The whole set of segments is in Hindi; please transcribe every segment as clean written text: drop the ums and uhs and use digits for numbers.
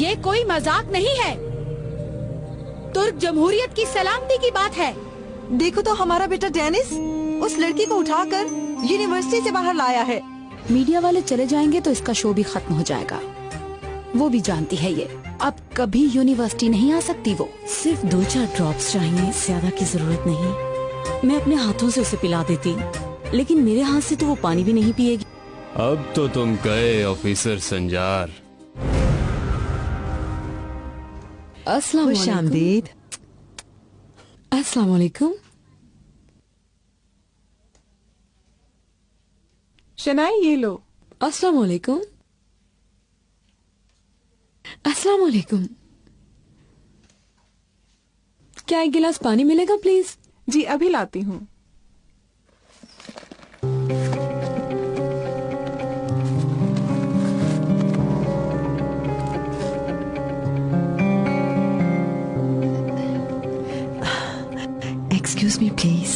ये कोई मजाक नहीं है। तुर्क जमहूरियत की सलामती की बात है। देखो तो हमारा बेटा डेनिस उस लड़की को उठाकर यूनिवर्सिटी से बाहर लाया है। मीडिया वाले चले जाएंगे तो इसका शो भी खत्म हो जाएगा। वो भी जानती है ये। अब कभी यूनिवर्सिटी नहीं आ सकती वो। सिर्फ 2-4 ड्रॉप्स चाहिए, ज्यादा की जरूरत नहीं। मैं अपने हाथों से उसे पिला देती, लेकिन मेरे हाथ से तो वो पानी भी नहीं पिएगी। अब तो तुम गए ऑफिसर संजार। अस्सलाम वालेकुम। अस्सलाम वालेकुम। शनाई ये लो। अस्सलाम वालेकुम। अस्सलाम वालेकुम। क्या एक गिलास पानी मिलेगा प्लीज? जी अभी लाती हूँ। एक्सक्यूज मी प्लीज,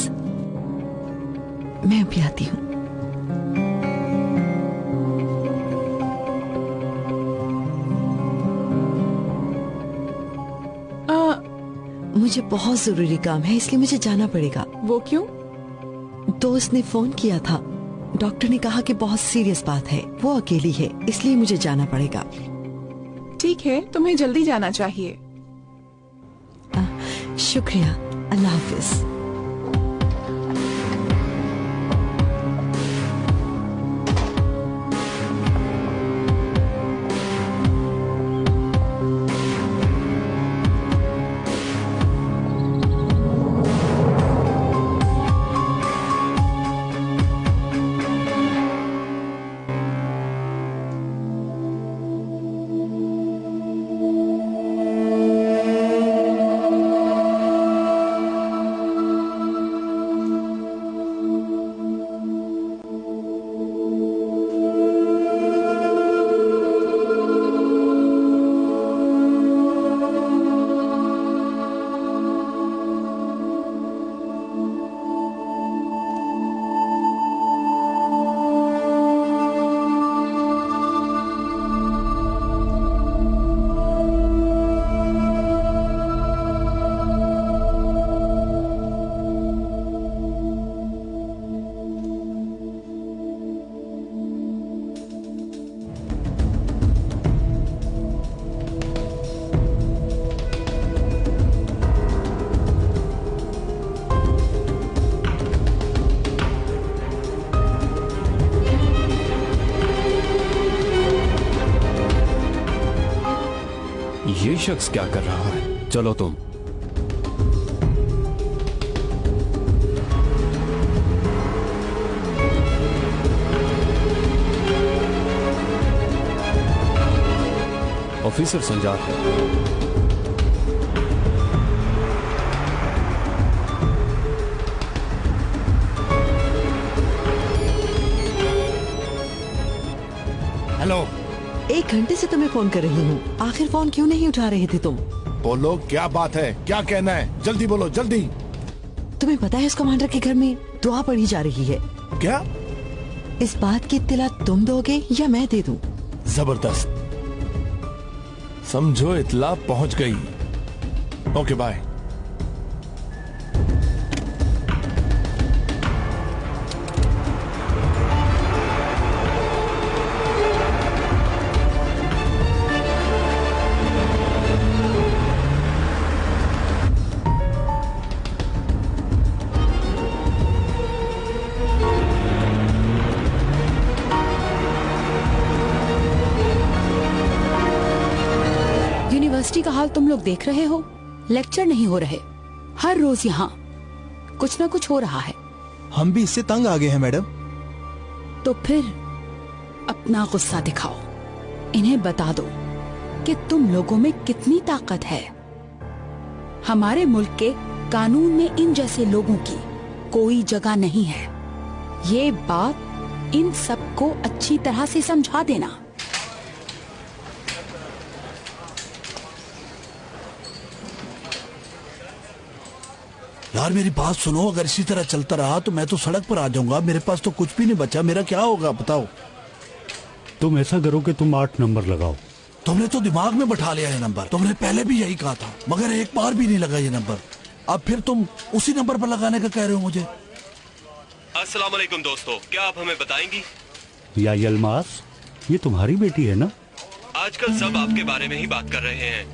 मैं अभी आती हूँ। मुझे बहुत जरूरी काम है, इसलिए मुझे जाना पड़ेगा। वो क्यों? दोस्त ने फोन किया था। डॉक्टर ने कहा कि बहुत सीरियस बात है, वो अकेली है, इसलिए मुझे जाना पड़ेगा। ठीक है, तुम्हें जल्दी जाना चाहिए। शुक्रिया, अल्लाह हाफिज। ये शख्स क्या कर रहा है? चलो तुम। ऑफिसर संजार है। हेलो। 1 घंटे से तुम्हें फोन कर रही हूँ, आखिर फोन क्यों नहीं उठा रहे थे तुम? बोलो क्या बात है, क्या कहना है, जल्दी बोलो जल्दी। तुम्हें पता है इस कमांडर के घर में दुआ पढ़ी जा रही है। क्या? इस बात की इत्तला तुम दोगे या मैं दे दूं? जबरदस्त, समझो इत्तला पहुंच गई। Okay bye. यूनिवर्सिटी का हाल तुम लोग देख रहे हो। लेक्चर नहीं हो रहे, हर रोज यहाँ कुछ न कुछ हो रहा है। हम भी इससे तंग आ गए हैं मैडम। तो फिर अपना गुस्सा दिखाओ, इन्हें बता दो कि तुम लोगों में कितनी ताकत है। हमारे मुल्क के कानून में इन जैसे लोगों की कोई जगह नहीं है। ये बात इन सबको अच्छी तरह से समझा देना। यार मेरी बात सुनो, अगर इसी तरह चलता रहा तो मैं तो सड़क पर आ जाऊंगा। मेरे पास तो कुछ भी नहीं बचा, मेरा क्या होगा बताओ। तुम ऐसा करो कि तुम 8 नंबर लगाओ, तुमने तो दिमाग में बैठा लिया ये नंबर। तुमने पहले भी यही कहा था, मगर एक बार भी नहीं लगा ये नंबर। अब फिर तुम उसी नंबर पर लगाने का कह रहे हो मुझे। अस्सलाम वालेकुम दोस्तों, क्या आप हमें बताएंगी? या यलमास, ये तुम्हारी बेटी है ना? आजकल सब आपके बारे में ही बात कर रहे हैं।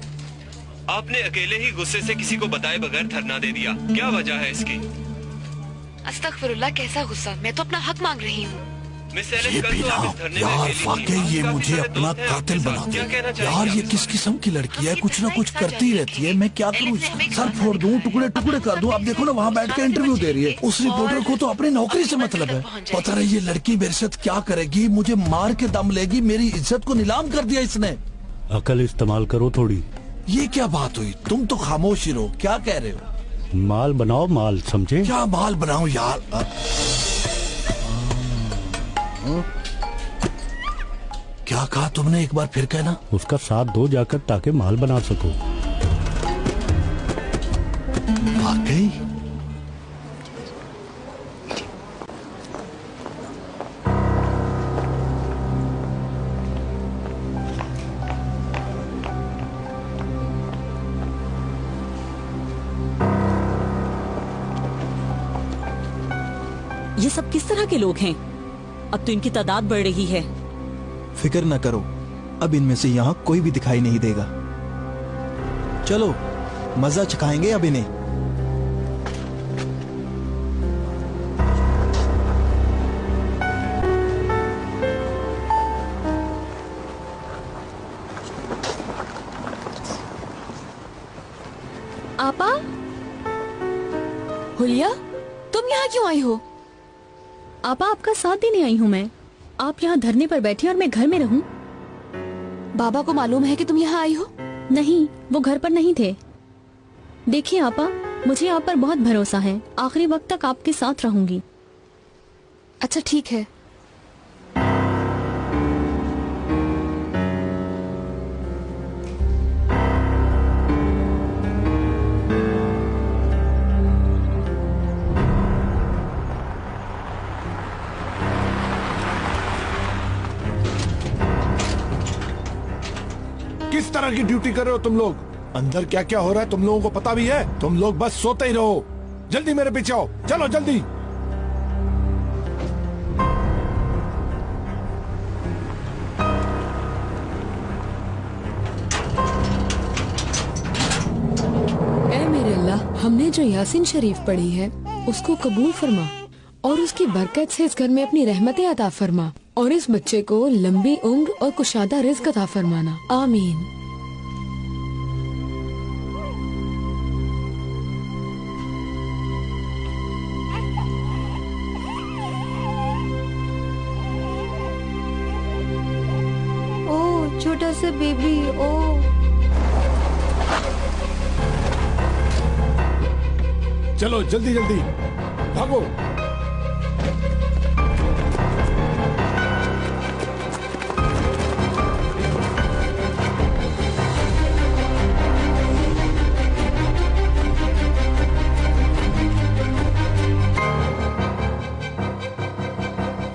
आपने अकेले ही गुस्से से किसी को बताए बगैर धरना दे दिया, क्या वजह है इसकी? अस्तगफिरुल्लाह, कैसा गुस्सा? मैं तो अपना हक मांग रही हूँ। मिस एलिस, ये कल भी तो आप ना, इस धरने में यार अकेली थी। वाकई ये काफी मुझे सारे अपना दोस्त हैं कातिल आपके बना साथ। क्या कहना दे। चाहेंगे यार ये आप? किस किस्म की लड़की है, कुछ ना कुछ करती रहती है। मैं क्या करूँ, सर फोड़ दूं, टुकड़े टुकड़े कर दूं। अब देखो ना, वहाँ बैठ के इंटरव्यू दे रही है। उस रिपोर्टर को तो अपनी नौकरी से मतलब है। पता नहीं ये लड़की मेरे साथ क्या करेगी, मुझे मार के दम लेगी। मेरी इज्जत को नीलाम कर दिया इसने। अकल इस्तेमाल करो थोड़ी। ये क्या बात हुई? तुम तो खामोश ही रहो। क्या कह रहे हो? माल बनाओ, माल, समझे? क्या माल बनाऊं यार? क्या कहा तुमने, एक बार फिर कहना। उसका साथ दो जाकर, ताकि माल बना सको। वाकई ये सब किस तरह के लोग हैं? अब तो इनकी तादाद बढ़ रही है। फिक्र न करो, अब इनमें से यहाँ कोई भी दिखाई नहीं देगा। चलो मजा चखाएंगे अब इन्हें। आपा, हुलिया, तुम यहाँ क्यों आई हो? आपा, आपका साथ देने आई हूँ मैं। आप यहाँ धरने पर बैठी और मैं घर में रहूँ? बाबा को मालूम है कि तुम यहाँ आई हो? नहीं, वो घर पर नहीं थे। देखिए आपा, मुझे आप पर बहुत भरोसा है। आखिरी वक्त तक आपके साथ रहूंगी। अच्छा ठीक है। किस तरह की ड्यूटी कर रहे हो तुम लोग? अंदर क्या क्या हो रहा है तुम लोगों को पता भी है? तुम लोग बस सोते ही रहो। जल्दी मेरे पीछे आओ, चलो जल्दी। ऐ मेरे अल्लाह, हमने जो यासीन शरीफ पढ़ी है उसको कबूल फरमा और उसकी बरकत से इस घर में अपनी रहमतें अता फरमा और इस बच्चे को लंबी उम्र और कुशादा रिज़्क अता फरमाना। आमीन। ओ छोटा सा बेबी, ओ चलो जल्दी जल्दी भागो।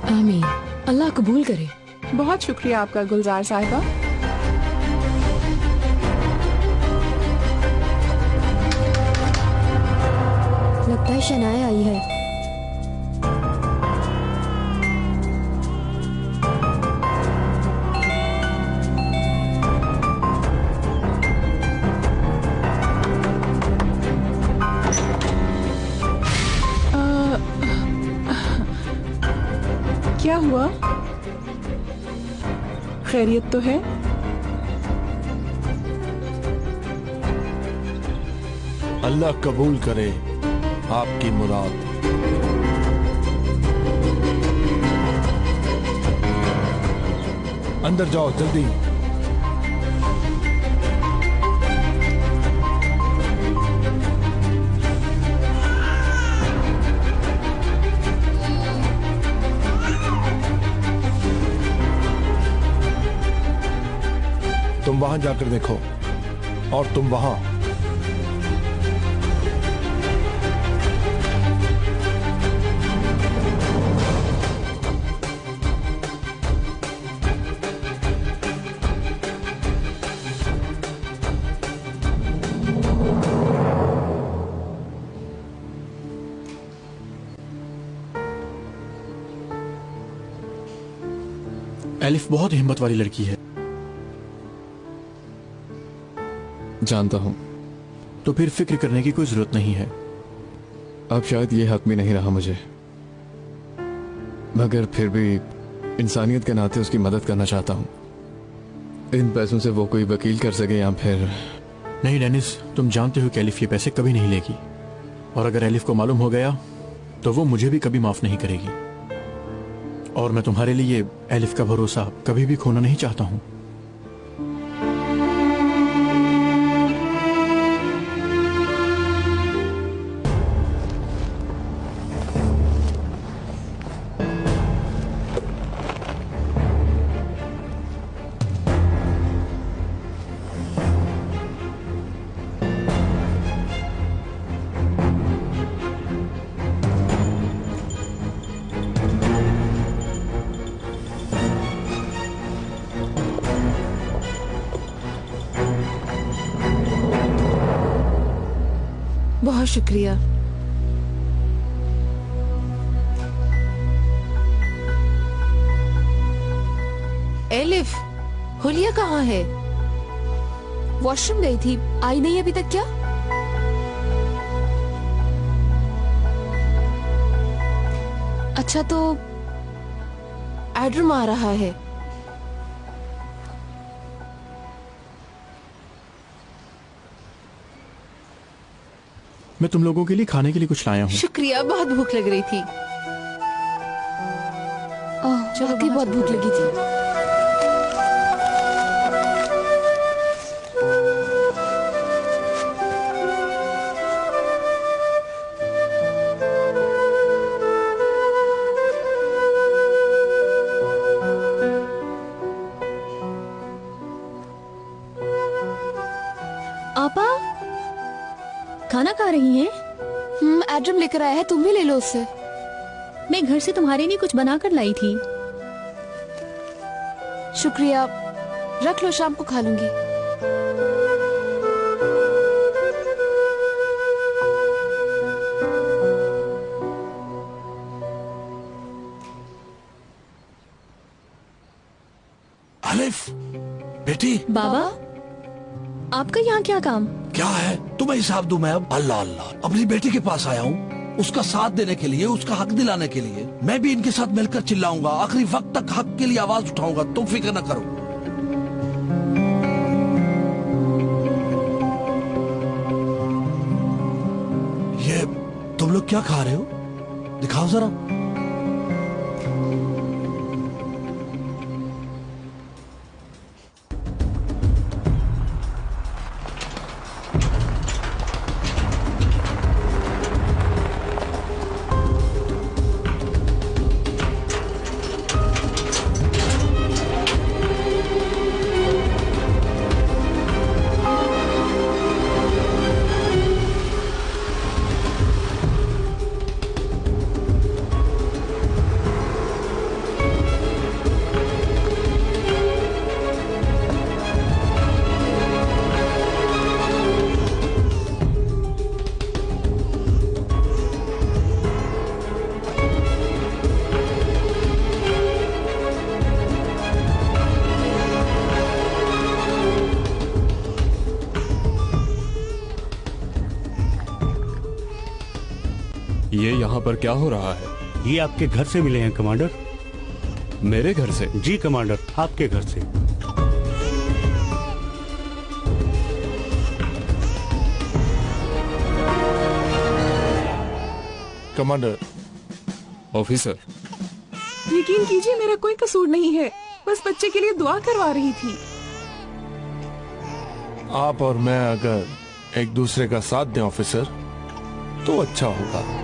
आमीन। अल्लाह कबूल करे। बहुत शुक्रिया आपका गुलजार साहिबा। लगता है शनाया आई है। क्या हुआ? खैरियत तो है? अल्लाह कबूल करे आपकी मुराद। अंदर जाओ जल्दी। तुम वहां जाकर देखो और तुम वहां। एलिफ बहुत हिम्मत वाली लड़की है। जानता हूं। तो फिर फिक्र करने की कोई जरूरत नहीं है। अब शायद ये हक भी नहीं रहा मुझे, मगर फिर भी इंसानियत के नाते उसकी मदद करना चाहता हूं। इन पैसों से वो कोई वकील कर सके या फिर। नहीं डेनिस, तुम जानते हो कि एलिफ ये पैसे कभी नहीं लेगी, और अगर एलिफ को मालूम हो गया तो वो मुझे भी कभी माफ नहीं करेगी। और मैं तुम्हारे लिए एलिफ का भरोसा कभी भी खोना नहीं चाहता हूं। बहुत शुक्रिया। एलिफ, हुलिया कहाँ है? वॉशरूम गई थी, आई नहीं अभी तक क्या? अच्छा, तो एड्रम आ रहा है। मैं तुम लोगों के लिए खाने के लिए कुछ लाया हूँ। शुक्रिया, बहुत भूख लग रही थी। चलो, बहुत भूख लगी थी। आपा खाना खा रही हैं? एड्रम लेकर आया है, तुम भी ले लो उससे। मैं घर से तुम्हारे लिए कुछ बनाकर लाई थी। शुक्रिया, रख लो, शाम को खा लूंगी। अलिफ, बेटी। बाबा, आपका यहाँ क्या काम? क्या है, तुम्हें हिसाब दूं मैं अब? अल्लाह अल्लाह, अपनी बेटी के पास आया हूँ, उसका साथ देने के लिए, उसका हक दिलाने के लिए। मैं भी इनके साथ मिलकर चिल्लाऊंगा, आखिरी वक्त तक हक के लिए आवाज उठाऊंगा। तुम फिक्र न करो। ये तुम लोग क्या खा रहे हो? दिखाओ जरा। ये यहाँ पर क्या हो रहा है? ये आपके घर से मिले हैं कमांडर। मेरे घर से? जी कमांडर, आपके घर से। कमांडर। ऑफिसर। यकीन कीजिए, मेरा कोई कसूर नहीं है, बस बच्चे के लिए दुआ करवा रही थी। आप और मैं अगर एक दूसरे का साथ दें ऑफिसर, तो अच्छा होगा।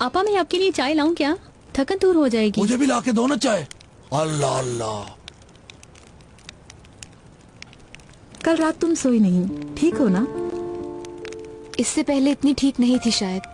आपा मैं आपके लिए चाय लाऊं क्या? थकन दूर हो जाएगी। मुझे भी लाके दो ना चाय। अल्लाह अल्लाह। कल रात तुम सोई नहीं, ठीक हो ना? इससे पहले इतनी ठीक नहीं थी शायद।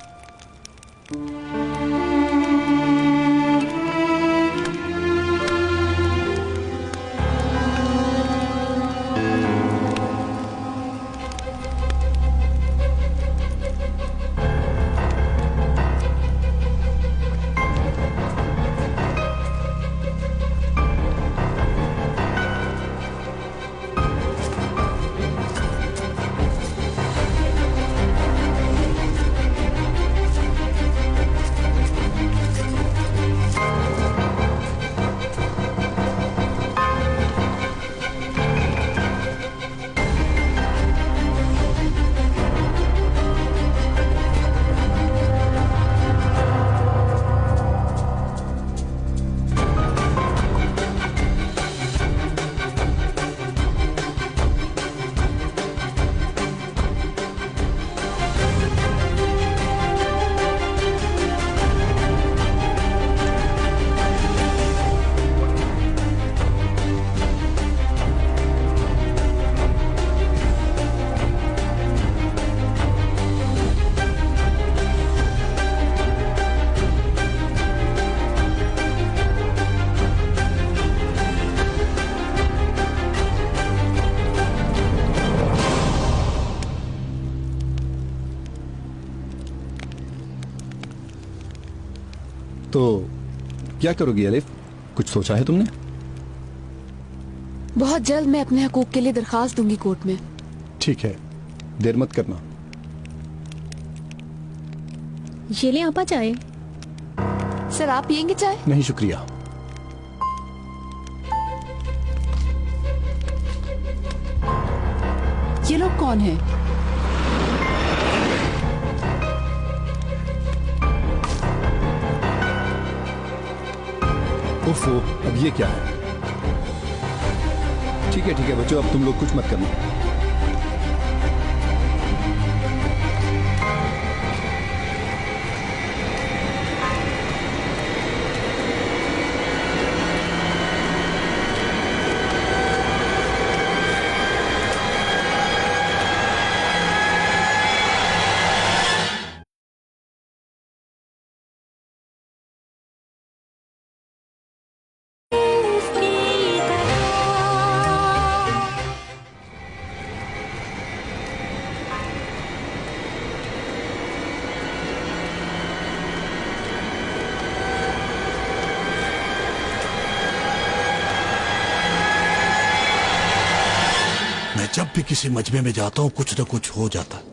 तो क्या करोगी अलिफ? कुछ सोचा है तुमने? बहुत जल्द मैं अपने हकूक के लिए दरखास्त दूंगी कोर्ट में। ठीक है, देर मत करना। ये ले आपा चाय। सर आप पियेंगे चाय? नहीं शुक्रिया। ये लोग कौन हैं? ओफो, अब ये क्या है? ठीक है बच्चों, अब तुम लोग कुछ मत करना। जब भी किसी मजमे में जाता हूँ कुछ न कुछ हो जाता है।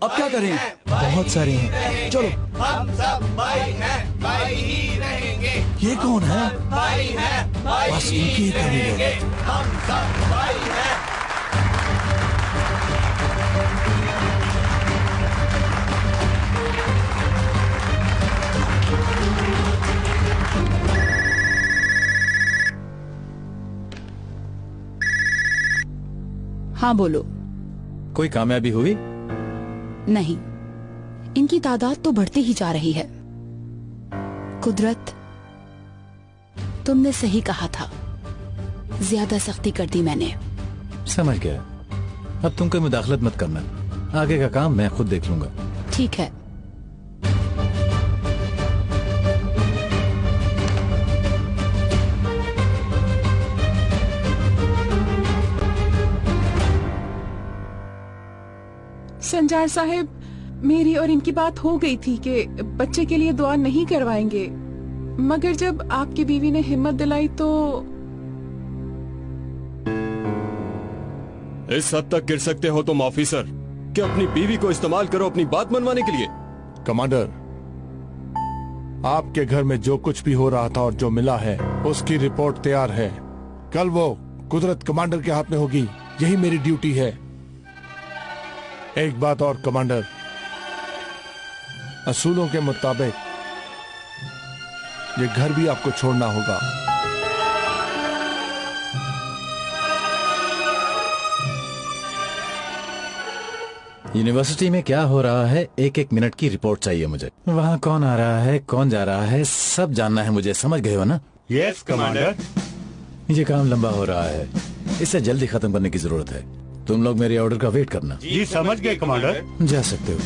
अब क्या करें? बहुत सारे हैं, चलो। हम सब भाई हैं, भाई ही रहेंगे। ये कौन है? भाई हैं, भाई बस इनकी ही कमी है। हम सब भाई हैं। हाँ बोलो। कोई कामयाबी हुई? नहीं, इनकी तादाद तो बढ़ती ही जा रही है। कुदरत, तुमने सही कहा था, ज्यादा सख्ती कर दी मैंने। समझ गया। अब तुम कोई मुदाखलत मत करना, आगे का काम मैं खुद देख लूंगा। ठीक है। संजार साहब, मेरी और इनकी बात हो गई थी कि बच्चे के लिए दुआ नहीं करवाएंगे, मगर जब आपकी बीवी ने हिम्मत दिलाई तो इस हद तक गिर सकते हो तुम ऑफिसर कि अपनी बीवी को इस्तेमाल करो अपनी बात मनवाने के लिए। कमांडर, आपके घर में जो कुछ भी हो रहा था और जो मिला है उसकी रिपोर्ट तैयार है। कल वो कुदरत कमांडर के हाथ में होगी, यही मेरी ड्यूटी है। एक बात और कमांडर, असूलों के मुताबिक ये घर भी आपको छोड़ना होगा। यूनिवर्सिटी में क्या हो रहा है, एक एक मिनट की रिपोर्ट चाहिए मुझे। वहाँ कौन आ रहा है, कौन जा रहा है, सब जानना है मुझे, समझ गए हो ना? Yes commander. ये काम लंबा हो रहा है, इसे जल्दी खत्म करने की जरूरत है। तुम लोग मेरे ऑर्डर का वेट करना। जी समझ गए कमांडर। जा सकते हो।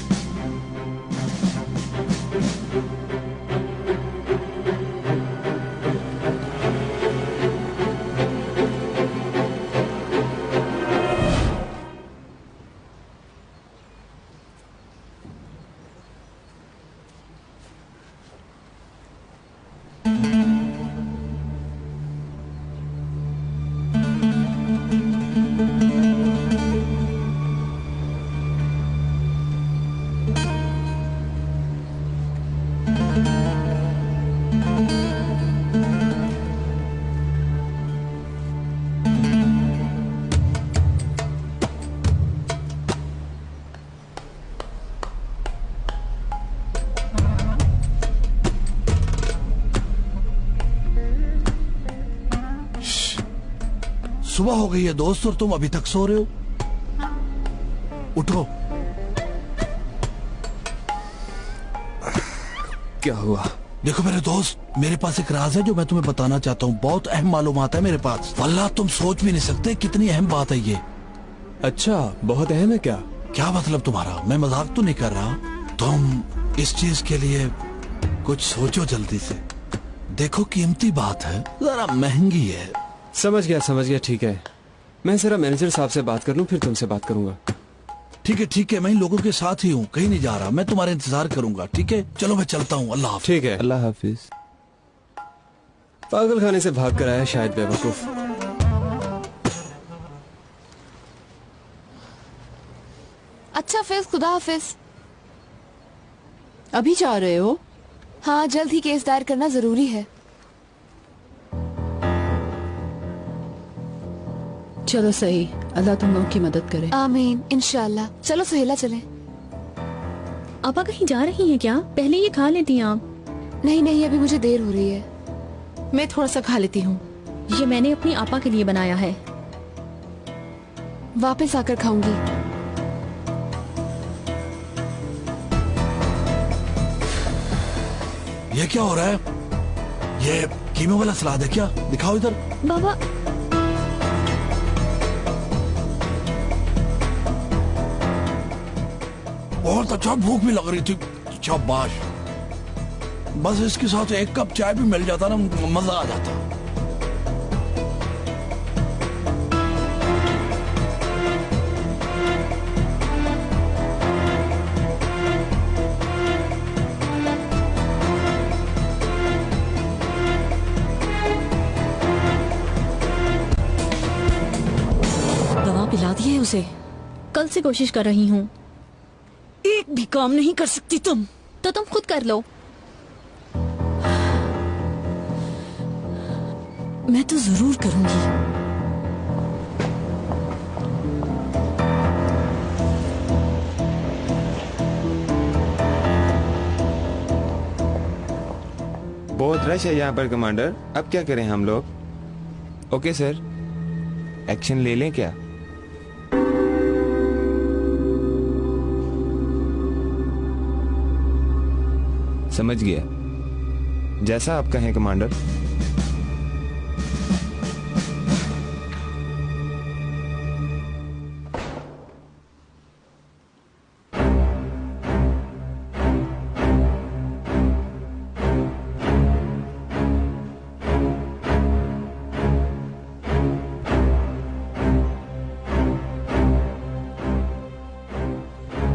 सुबह हो गई है दोस्त और तुम अभी तक सो रहे हो। उठो। क्या हुआ? देखो मेरे दोस्त, मेरे पास एक राज है जो मैं तुम्हें बताना चाहता हूँ। बहुत अहम मालूमात है मेरे पास। वल्लाह तुम सोच भी नहीं सकते कितनी अहम बात है ये। अच्छा, बहुत अहम है क्या? क्या मतलब तुम्हारा? मैं मजाक तो नहीं कर रहा। तुम इस चीज के लिए कुछ सोचो जल्दी से। देखो कीमती बात है, जरा महंगी है। समझ गया, ठीक है। मैं जरा मैनेजर साहब से बात कर लूं, फिर तुमसे बात करूंगा। ठीक है, मैं इन लोगों के साथ ही हूँ, कहीं नहीं जा रहा। मैं तुम्हारा इंतजार करूंगा, ठीक है? चलो मैं चलता हूँ। अल्लाह हाफिज। ठीक है, अल्लाह हाफिज। पागल खाने से भाग कर आया शायद बेवकूफ। अच्छा फिज, खुदा हाफिज। अभी जा रहे हो? हाँ, जल्द ही केस दायर करना जरूरी है। चलो सही, अल्लाह तुम लोगों की मदद करे। आमीन, इंशाल्लाह। चलो सुहेला चले। आपा कहीं जा रही हैं क्या? पहले ये खा लेती हैं आप। नहीं, अभी मुझे देर हो रही है। मैं थोड़ा सा खा लेती हूँ। ये मैंने अपनी आपा के लिए बनाया है। वापस आकर खाऊंगी। ये क्या हो रहा है? ये कीमे वाला सलाद है क्या? दिखाओ इधर। बाबा, बहुत अच्छा, भूख भी लग रही थी। शाबाश। बस इसके साथ एक कप चाय भी मिल जाता ना, मजा आ जाता। दवा पिला दी है उसे? कल से कोशिश कर रही हूँ। एक भी काम नहीं कर सकती तुम? तो तुम खुद कर लो। मैं तो जरूर करूंगी। बहुत रश है यहाँ पर कमांडर, अब क्या करें हम लोग? ओके सर, एक्शन ले लें क्या? समझ गया, जैसा आप कहें commander.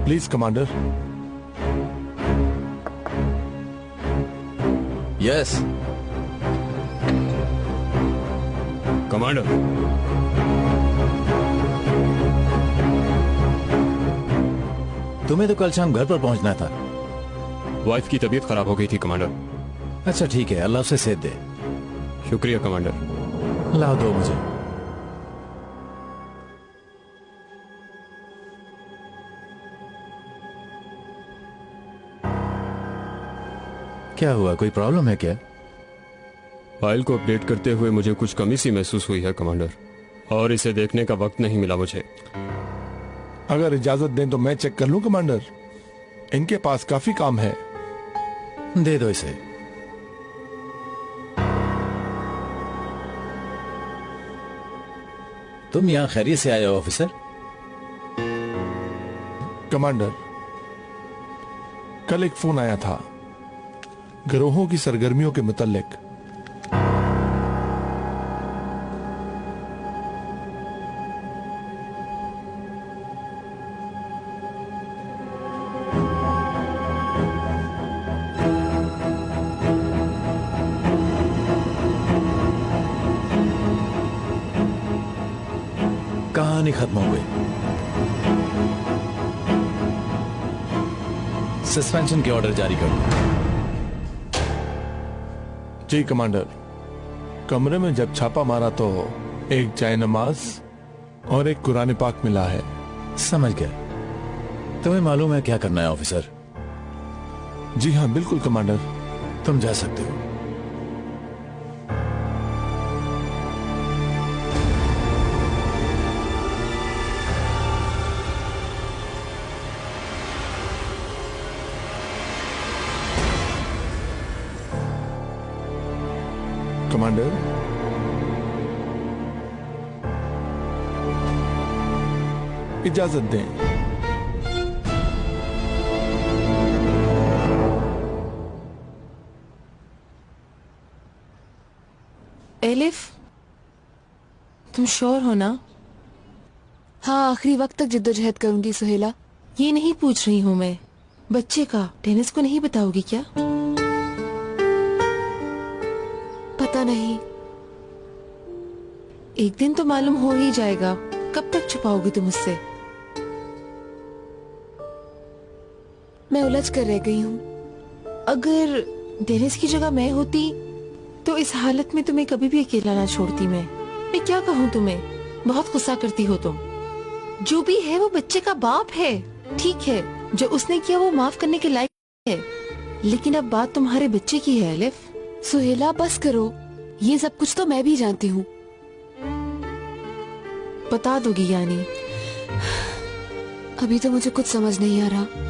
Please commander. Yes commander. तुम्हें तो कल शाम घर पर पहुंचना था। वाइफ की तबीयत खराब हो गई थी कमांडर। अच्छा ठीक है, अल्लाह से सेध दे। शुक्रिया कमांडर। लाओ दो मुझे। क्या हुआ, कोई प्रॉब्लम है क्या? फाइल को अपडेट करते हुए मुझे कुछ कमी सी महसूस हुई है कमांडर, और इसे देखने का वक्त नहीं मिला मुझे। अगर इजाजत दें तो मैं चेक कर लूं कमांडर? इनके पास काफी काम है। दे दो इसे। तुम यहाँ खैरियत से आए हो ऑफिसर? कमांडर, कल एक फोन आया था गिरोहों की सरगर्मियों के मुतल्लिक। कहानी खत्म हो गई। सस्पेंशन के ऑर्डर जारी कर दो। जी कमांडर। कमरे में जब छापा मारा तो एक जाए नमाज और एक कुरान पाक मिला है। समझ गया। तुम्हें मालूम है क्या करना है ऑफिसर? जी हाँ बिल्कुल कमांडर। तुम जा सकते हो। कमांडर, इजाजत दें। एलिफ, तुम श्योर हो ना? हाँ, आखिरी वक्त तक जिद्दोजहद करूंगी सुहेला। ये नहीं पूछ रही हूँ मैं, बच्चे का डेनिस को नहीं बताओगी क्या? पता नहीं, एक दिन तो मालूम हो ही जाएगा। कब तक छुपाओगी तुम उससे? मैं उलझ कर रह गई हूँ। अगर डेनिस की जगह मैं होती तो इस हालत में तुम्हें कभी भी अकेला ना छोड़ती। मैं क्या कहूँ तुम्हें? बहुत गुस्सा करती हो तुम। जो भी है वो बच्चे का बाप है, ठीक है? जो उसने किया वो माफ करने के लायक है, लेकिन अब बात तुम्हारे बच्चे की है एलिफ। सुहेला बस करो, ये सब कुछ तो मैं भी जानती हूँ। बता दोगी यानी? अभी तो मुझे कुछ समझ नहीं आ रहा।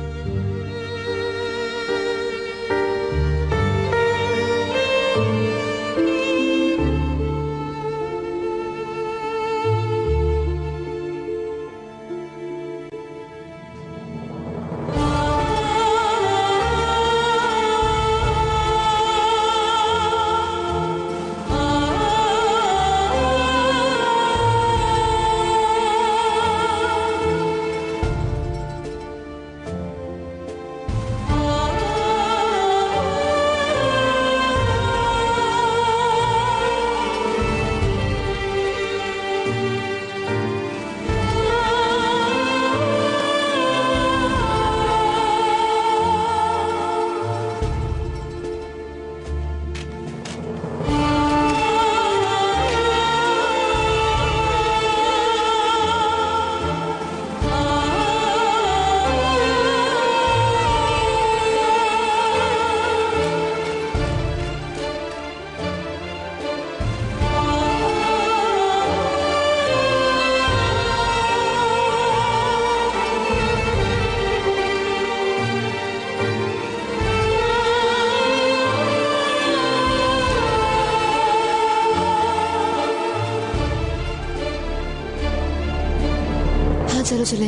चलो चले।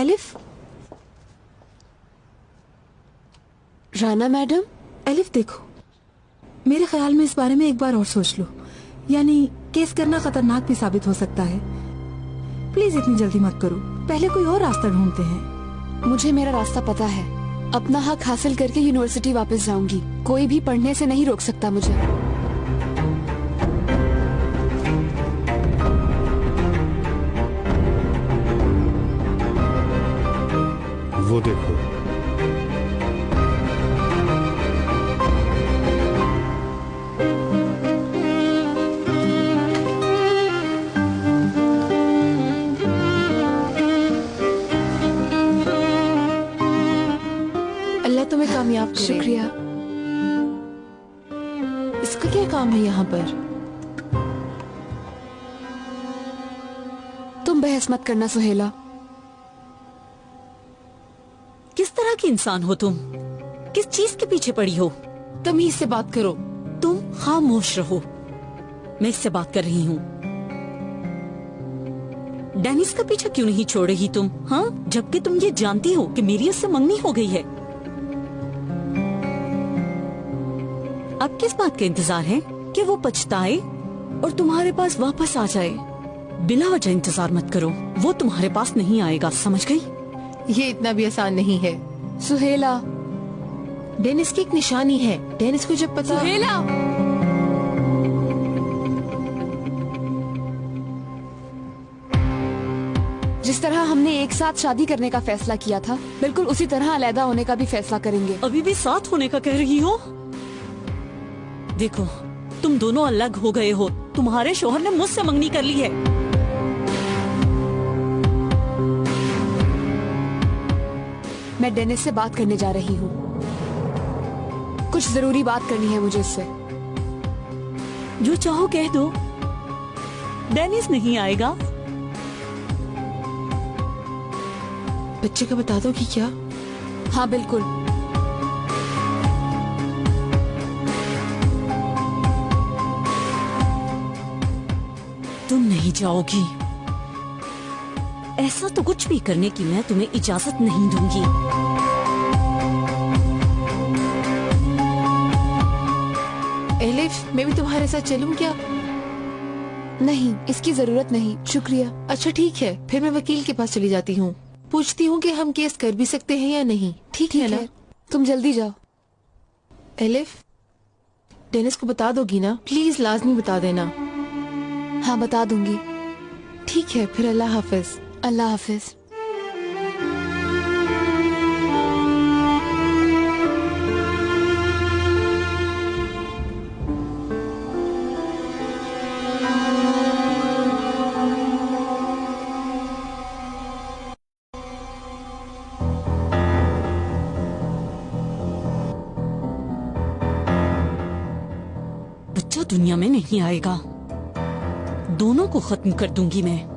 Elif, Rana madam. एलिफ देखो, मेरे ख्याल में इस बारे में एक बार और सोच लो, यानी केस करना खतरनाक भी साबित हो सकता है। प्लीज इतनी जल्दी मत करो, पहले कोई और रास्ता ढूंढते हैं। मुझे मेरा रास्ता पता है। अपना हक हासिल करके यूनिवर्सिटी वापस जाऊंगी। कोई भी पढ़ने से नहीं रोक सकता मुझे। वो देखो, अल्लाह तुम्हें कामयाब करे। शुक्रिया। इसका क्या काम है यहाँ पर? तुम बहस मत करना सुहेला। किस तरह की इंसान हो तुम? किस चीज के पीछे पड़ी हो? तमीज से बात करो। तुम खामोश रहो, मैं इससे बात कर रही हूँ। डेनिस का पीछा क्यों नहीं छोड़ रही तुम? हाँ, जबकि तुम ये जानती हो कि मेरी उससे मंगनी हो गई है। अब किस बात का इंतजार है कि वो पछताए और तुम्हारे पास वापस आ जाए? बिला वजह इंतजार मत करो, वो तुम्हारे पास नहीं आएगा, समझ गई? ये इतना भी आसान नहीं है सुहेला। डेनिस की एक निशानी है। डेनिस को जब पता। सुहेला, जिस तरह हमने एक साथ शादी करने का फैसला किया था, बिल्कुल उसी तरह अलहदा होने का भी फैसला करेंगे। अभी भी साथ होने का कह रही हो? देखो, तुम दोनों अलग हो गए हो। तुम्हारे शोहर ने मुझसे मंगनी कर ली है। मैं डेनिस से बात करने जा रही हूँ। कुछ जरूरी बात करनी है मुझे इससे। जो चाहो कह दो। डेनिस नहीं आएगा। बच्चे का बता दो कि क्या? हाँ बिल्कुल। तुम नहीं जाओगी। ऐसा तो कुछ भी करने की मैं तुम्हें इजाजत नहीं दूंगी। एलिफ, मैं भी तुम्हारे साथ चलूं क्या? नहीं, इसकी जरूरत नहीं, शुक्रिया। अच्छा ठीक है, फिर मैं वकील के पास चली जाती हूँ। पूछती हूँ कि हम केस कर भी सकते हैं या नहीं। ठीक है ना? तुम जल्दी जाओ। एलिफ, डेनिस को बता दोगी ना? प्लीज लाजमी बता देना। हाँ बता दूंगी। ठीक है, फिर अल्लाह हाफिज। अल्लाह हाफिज। बच्चा दुनिया में नहीं आएगा। दोनों को खत्म कर दूंगी मैं।